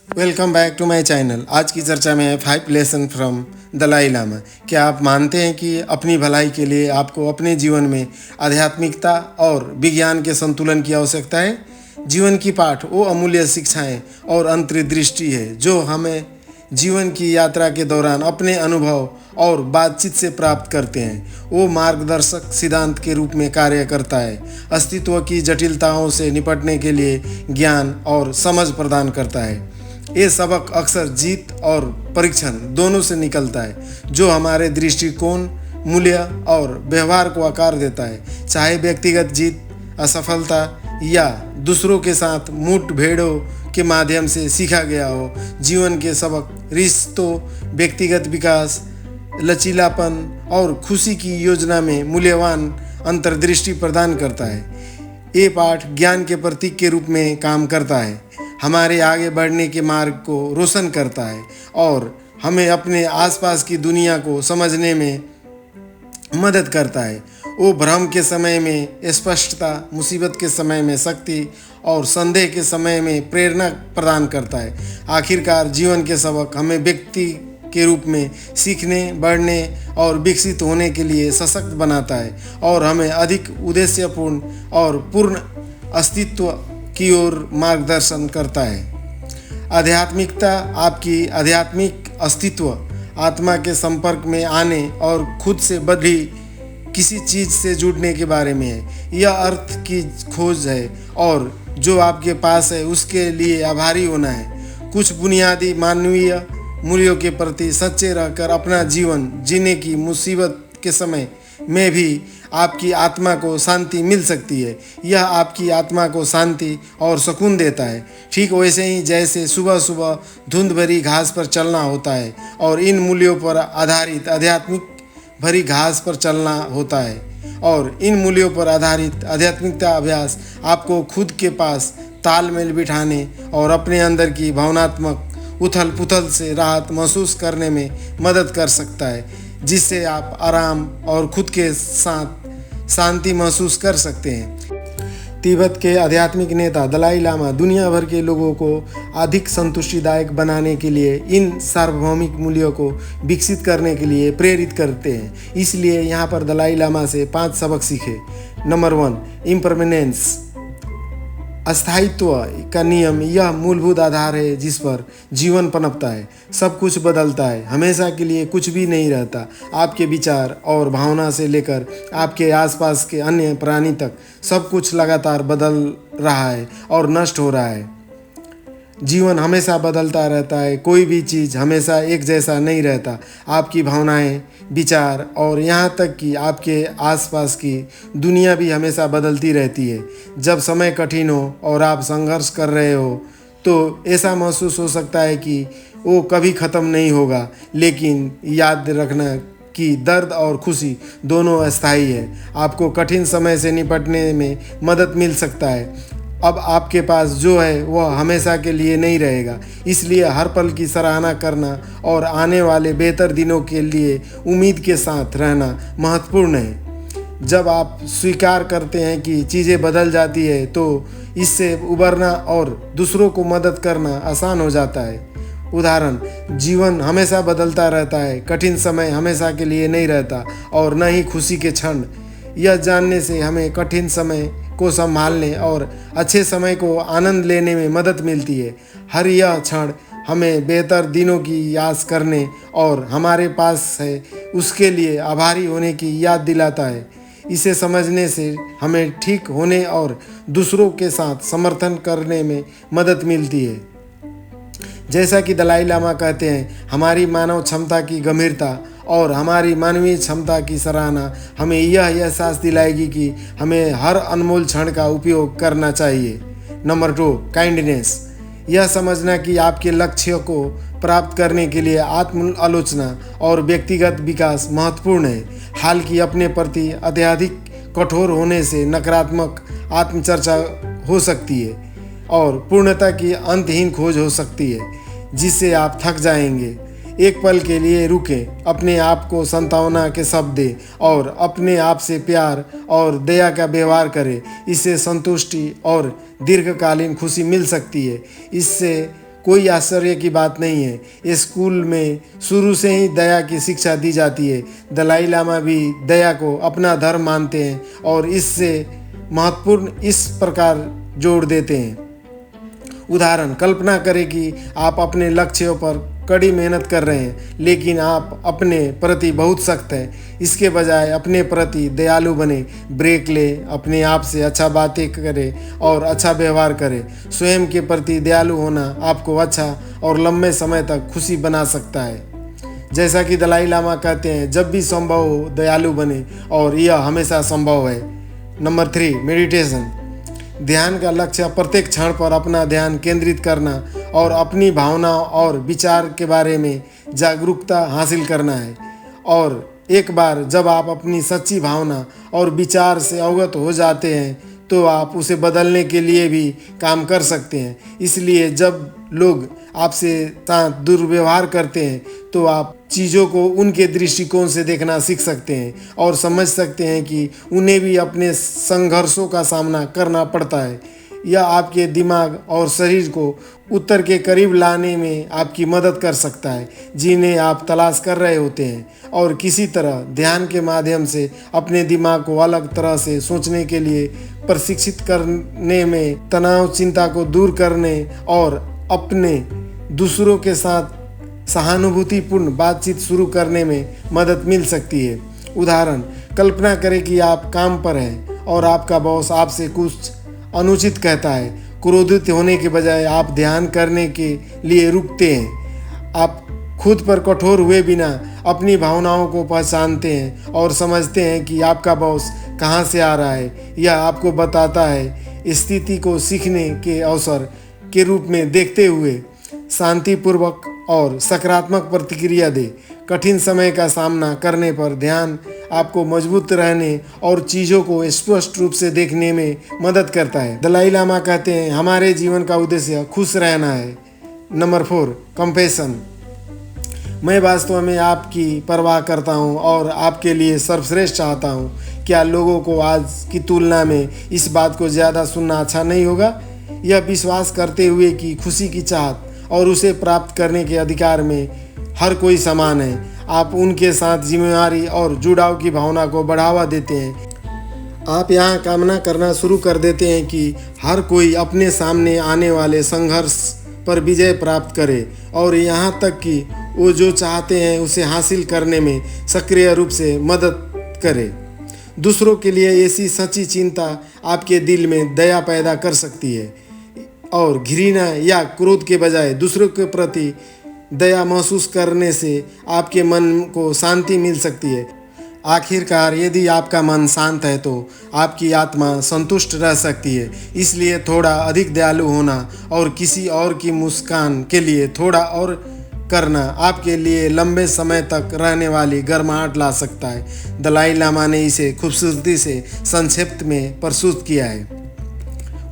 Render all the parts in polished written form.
Welcome back to my channel. आज की चर्चा में है 5 लेसन फ्रॉम दलाई लामा। क्या आप मानते हैं कि अपनी भलाई के लिए आपको अपने जीवन में आध्यात्मिकता और विज्ञान के संतुलन की आवश्यकता है? जीवन की पाठ वो अमूल्य शिक्षाएं और अंतर्दृष्टि है जो हमें जीवन की यात्रा के दौरान अपने अनुभव और बातचीत से प्राप्त करते हैं। वो मार्गदर्शक सिद्धांत के रूप में कार्य करता है, अस्तित्व की जटिलताओं से निपटने के लिए ज्ञान और समझ प्रदान करता है। ये सबक अक्सर जीत और परीक्षण दोनों से निकलता है, जो हमारे दृष्टिकोण, मूल्य और व्यवहार को आकार देता है। चाहे व्यक्तिगत जीत, असफलता या दूसरों के साथ मुठभेड़ों के माध्यम से सीखा गया हो, जीवन के सबक रिश्तों, व्यक्तिगत विकास, लचीलापन और खुशी की योजना में मूल्यवान अंतर्दृष्टि प्रदान करता है। ये पाठ ज्ञान के प्रतीक के रूप में काम करता है, हमारे आगे बढ़ने के मार्ग को रोशन करता है और हमें अपने आसपास की दुनिया को समझने में मदद करता है। वो भ्रम के समय में स्पष्टता, मुसीबत के समय में शक्ति और संदेह के समय में प्रेरणा प्रदान करता है। आखिरकार जीवन के सबक हमें व्यक्ति के रूप में सीखने, बढ़ने और विकसित होने के लिए सशक्त बनाता है और हमें अधिक उद्देश्यपूर्ण और पूर्ण अस्तित्व की ओर मार्गदर्शन करता है। आध्यात्मिकता आपकी आध्यात्मिक अस्तित्व, आत्मा के संपर्क में आने और खुद से बड़ी किसी चीज़ से जुड़ने के बारे में है। यह अर्थ की खोज है और जो आपके पास है उसके लिए आभारी होना है। कुछ बुनियादी मानवीय मूल्यों के प्रति सच्चे रहकर अपना जीवन जीने की मुसीबत के समय में भी आपकी आत्मा को शांति मिल सकती है। यह आपकी आत्मा को शांति और सुकून देता है, ठीक वैसे ही जैसे सुबह सुबह धुंध भरी घास पर चलना होता है और इन मूल्यों पर आधारित आध्यात्मिक भरी घास पर चलना होता है। और इन मूल्यों पर आधारित आध्यात्मिकता अभ्यास आपको खुद के पास तालमेल बिठाने और अपने अंदर की भावनात्मक उथल पुथल से राहत महसूस करने में मदद कर सकता है, जिससे आप आराम और खुद के साथ शांति महसूस कर सकते हैं। तिब्बत के आध्यात्मिक नेता दलाई लामा दुनिया भर के लोगों को अधिक संतुष्टिदायक बनाने के लिए इन सार्वभौमिक मूल्यों को विकसित करने के लिए प्रेरित करते हैं। इसलिए यहाँ पर दलाई लामा से 5 सबक सीखे। नंबर 1, इम्परमानेंस, अस्थायित्व का नियम। यह मूलभूत आधार है जिस पर जीवन पनपता है। सब कुछ बदलता है, हमेशा के लिए कुछ भी नहीं रहता। आपके विचार और भावना से लेकर आपके आसपास के अन्य प्राणी तक सब कुछ लगातार बदल रहा है और नष्ट हो रहा है। जीवन हमेशा बदलता रहता है, कोई भी चीज़ हमेशा एक जैसा नहीं रहता। आपकी भावनाएं, विचार और यहाँ तक कि आपके आसपास की दुनिया भी हमेशा बदलती रहती है। जब समय कठिन हो और आप संघर्ष कर रहे हो तो ऐसा महसूस हो सकता है कि वो कभी ख़त्म नहीं होगा, लेकिन याद रखना कि दर्द और खुशी दोनों अस्थायी है। आपको कठिन समय से निपटने में मदद मिल सकता है। अब आपके पास जो है वह हमेशा के लिए नहीं रहेगा, इसलिए हर पल की सराहना करना और आने वाले बेहतर दिनों के लिए उम्मीद के साथ रहना महत्वपूर्ण है। जब आप स्वीकार करते हैं कि चीज़ें बदल जाती है तो इससे उबरना और दूसरों को मदद करना आसान हो जाता है। उदाहरण, जीवन हमेशा बदलता रहता है, कठिन समय हमेशा के लिए नहीं रहता और न ही खुशी के क्षण। यह जानने से हमें कठिन समय को संभालने और अच्छे समय को आनंद लेने में मदद मिलती है। हर यह क्षण हमें बेहतर दिनों की आस करने और हमारे पास है उसके लिए आभारी होने की याद दिलाता है। इसे समझने से हमें ठीक होने और दूसरों के साथ समर्थन करने में मदद मिलती है। जैसा कि दलाई लामा कहते हैं, हमारी मानव क्षमता की गंभीरता और हमारी मानवीय क्षमता की सराहना हमें यह एहसास दिलाएगी कि हमें हर अनमोल क्षण का उपयोग करना चाहिए। नंबर 2, काइंडनेस, यह समझना कि आपके लक्ष्य को प्राप्त करने के लिए आत्म आलोचना और व्यक्तिगत विकास महत्वपूर्ण है। हाल की अपने प्रति अत्यधिक कठोर होने से नकारात्मक आत्मचर्चा हो सकती है और पूर्णता की अंतहीन खोज हो सकती है, जिससे आप थक जाएंगे। एक पल के लिए रुकें, अपने आप को सांत्वना के शब्द दें और अपने आप से प्यार और दया का व्यवहार करें। इससे संतुष्टि और दीर्घकालीन खुशी मिल सकती है। इससे कोई आश्चर्य की बात नहीं है, इस स्कूल में शुरू से ही दया की शिक्षा दी जाती है। दलाई लामा भी दया को अपना धर्म मानते हैं और इससे महत्वपूर्ण इस प्रकार जोड़ देते हैं। उदाहरण, कल्पना करें कि आप अपने लक्ष्यों पर कड़ी मेहनत कर रहे हैं, लेकिन आप अपने प्रति बहुत सख्त हैं। इसके बजाय अपने प्रति दयालु बने, ब्रेक ले, अपने आप से अच्छा बातें करें और अच्छा व्यवहार करें। स्वयं के प्रति दयालु होना आपको अच्छा और लंबे समय तक खुशी बना सकता है। जैसा कि दलाई लामा कहते हैं, जब भी संभव हो दयालु बने, और यह हमेशा संभव है। Number 3, meditation. ध्यान का लक्ष्य प्रत्येक क्षण पर अपना ध्यान केंद्रित करना और अपनी भावना और विचार के बारे में जागरूकता हासिल करना है। और एक बार जब आप अपनी सच्ची भावना और विचार से अवगत हो जाते हैं तो आप उसे बदलने के लिए भी काम कर सकते हैं। इसलिए जब लोग आपसे साथ दुर्व्यवहार करते हैं तो आप चीज़ों को उनके दृष्टिकोण से देखना सीख सकते हैं और समझ सकते हैं कि उन्हें भी अपने संघर्षों का सामना करना पड़ता है। यह आपके दिमाग और शरीर को उत्तर के करीब लाने में आपकी मदद कर सकता है जिन्हें आप तलाश कर रहे होते हैं, और किसी तरह ध्यान के माध्यम से अपने दिमाग को अलग तरह से सोचने के लिए प्रशिक्षित करने में, तनाव चिंता को दूर करने और अपने दूसरों के साथ सहानुभूतिपूर्ण बातचीत शुरू करने में मदद मिल सकती है। उदाहरण, कल्पना करें कि आप काम पर हैं और आपका बॉस आपसे कुछ अनुचित कहता है। क्रोधित होने के बजाय आप ध्यान करने के लिए रुकते हैं। आप खुद पर कठोर हुए बिना अपनी भावनाओं को पहचानते हैं और समझते हैं कि आपका बॉस कहाँ से आ रहा है। यह आपको बताता है स्थिति को सीखने के अवसर के रूप में देखते हुए शांतिपूर्वक और सकारात्मक प्रतिक्रिया दे। कठिन समय का सामना करने पर ध्यान आपको मजबूत रहने और चीज़ों को स्पष्ट रूप से देखने में मदद करता है। दलाई लामा कहते हैं, हमारे जीवन का उद्देश्य खुश रहना है। Number 4, compassion. मैं वास्तव में आपकी परवाह करता हूं और आपके लिए सर्वश्रेष्ठ चाहता हूं। क्या लोगों को आज की तुलना में इस बात को ज़्यादा सुनना अच्छा नहीं होगा? यह विश्वास करते हुए कि खुशी की चाहत और उसे प्राप्त करने के अधिकार में हर कोई समान है, आप उनके साथ जिम्मेदारी और जुड़ाव की भावना को बढ़ावा देते हैं। आप यहाँ कामना करना शुरू कर देते हैं कि हर कोई अपने सामने आने वाले संघर्ष पर विजय प्राप्त करे और यहाँ तक कि वो जो चाहते हैं उसे हासिल करने में सक्रिय रूप से मदद करे। दूसरों के लिए ऐसी सच्ची चिंता आपके दिल में दया पैदा कर सकती है और घृणा या क्रोध के बजाय दूसरों के प्रति दया महसूस करने से आपके मन को शांति मिल सकती है। आखिरकार यदि आपका मन शांत है तो आपकी आत्मा संतुष्ट रह सकती है। इसलिए थोड़ा अधिक दयालु होना और किसी और की मुस्कान के लिए थोड़ा और करना आपके लिए लंबे समय तक रहने वाली गर्माहट ला सकता है। दलाई लामा ने इसे खूबसूरती से संक्षिप्त में प्रस्तुत किया है।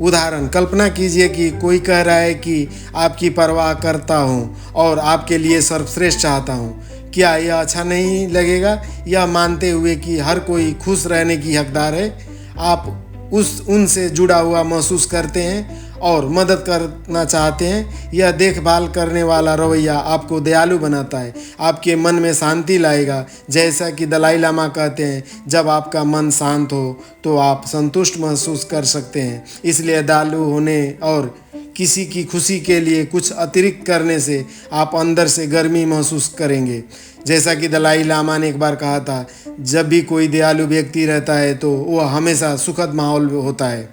उदाहरण, कल्पना कीजिए कि कोई कह रहा है कि आपकी परवाह करता हूँ और आपके लिए सर्वश्रेष्ठ चाहता हूँ। क्या यह अच्छा नहीं लगेगा? यह मानते हुए कि हर कोई खुश रहने की हकदार है, आप उनसे जुड़ा हुआ महसूस करते हैं और मदद करना चाहते हैं। यह देखभाल करने वाला रवैया आपको दयालु बनाता है, आपके मन में शांति लाएगा। जैसा कि दलाई लामा कहते हैं, जब आपका मन शांत हो तो आप संतुष्ट महसूस कर सकते हैं। इसलिए दयालु होने और किसी की खुशी के लिए कुछ अतिरिक्त करने से आप अंदर से गर्मी महसूस करेंगे। जैसा कि दलाई लामा ने एक बार कहा था, जब भी कोई दयालु व्यक्ति रहता है तो वह हमेशा सुखद माहौल होता है।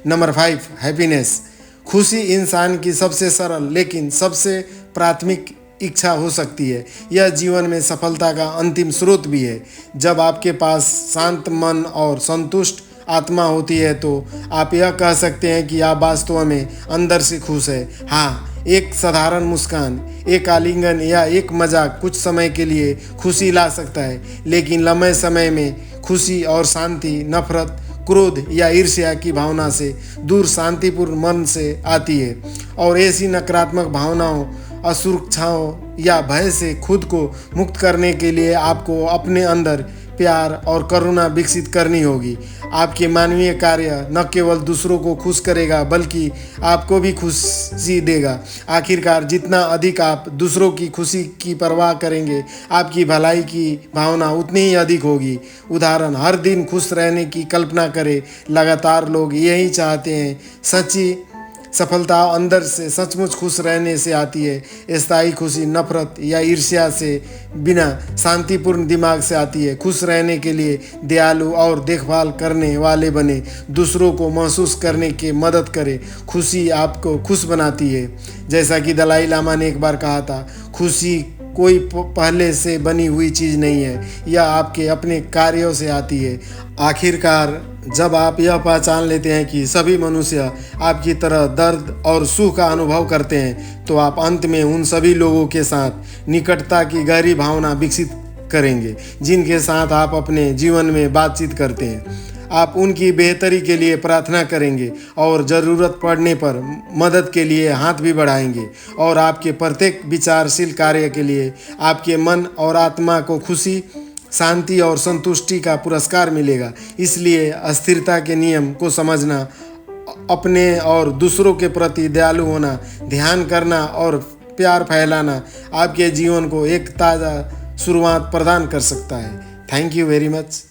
Number 5, happiness. खुशी इंसान की सबसे सरल लेकिन सबसे प्राथमिक इच्छा हो सकती है। यह जीवन में सफलता का अंतिम स्रोत भी है। जब आपके पास शांत मन और संतुष्ट आत्मा होती है तो आप यह कह सकते हैं कि आप वास्तव में अंदर से खुश हैं। हाँ, एक साधारण मुस्कान, एक आलिंगन या एक मजाक कुछ समय के लिए खुशी ला सकता है, लेकिन लंबे समय में खुशी और शांति नफरत, क्रोध या ईर्ष्या की भावना से दूर शांतिपूर्ण मन से आती है। और ऐसी नकारात्मक भावनाओं, असुरक्षाओं या भय से खुद को मुक्त करने के लिए आपको अपने अंदर प्यार और करुणा विकसित करनी होगी। आपके मानवीय कार्य न केवल दूसरों को खुश करेगा बल्कि आपको भी खुशी देगा। आखिरकार जितना अधिक आप दूसरों की खुशी की परवाह करेंगे, आपकी भलाई की भावना उतनी ही अधिक होगी। उदाहरण, हर दिन खुश रहने की कल्पना करें। लगातार लोग यही चाहते हैं। सच्ची सफलता अंदर से सचमुच खुश रहने से आती है। स्थायी खुशी नफरत या ईर्ष्या से बिना शांतिपूर्ण दिमाग से आती है। खुश रहने के लिए दयालु और देखभाल करने वाले बने। दूसरों को महसूस करने की मदद करें। खुशी आपको खुश बनाती है। जैसा कि दलाई लामा ने एक बार कहा था, खुशी कोई पहले से बनी हुई चीज़ नहीं है, यह आपके अपने कार्यों से आती है। आखिरकार जब आप यह पहचान लेते हैं कि सभी मनुष्य आपकी तरह दर्द और सुख का अनुभव करते हैं, तो आप अंत में उन सभी लोगों के साथ निकटता की गहरी भावना विकसित करेंगे जिनके साथ आप अपने जीवन में बातचीत करते हैं। आप उनकी बेहतरी के लिए प्रार्थना करेंगे और ज़रूरत पड़ने पर मदद के लिए हाथ भी बढ़ाएंगे। और आपके प्रत्येक विचारशील कार्य के लिए आपके मन और आत्मा को खुशी, शांति और संतुष्टि का पुरस्कार मिलेगा। इसलिए अस्थिरता के नियम को समझना, अपने और दूसरों के प्रति दयालु होना, ध्यान करना और प्यार फैलाना आपके जीवन को एक ताज़ा शुरुआत प्रदान कर सकता है। Thank you very much.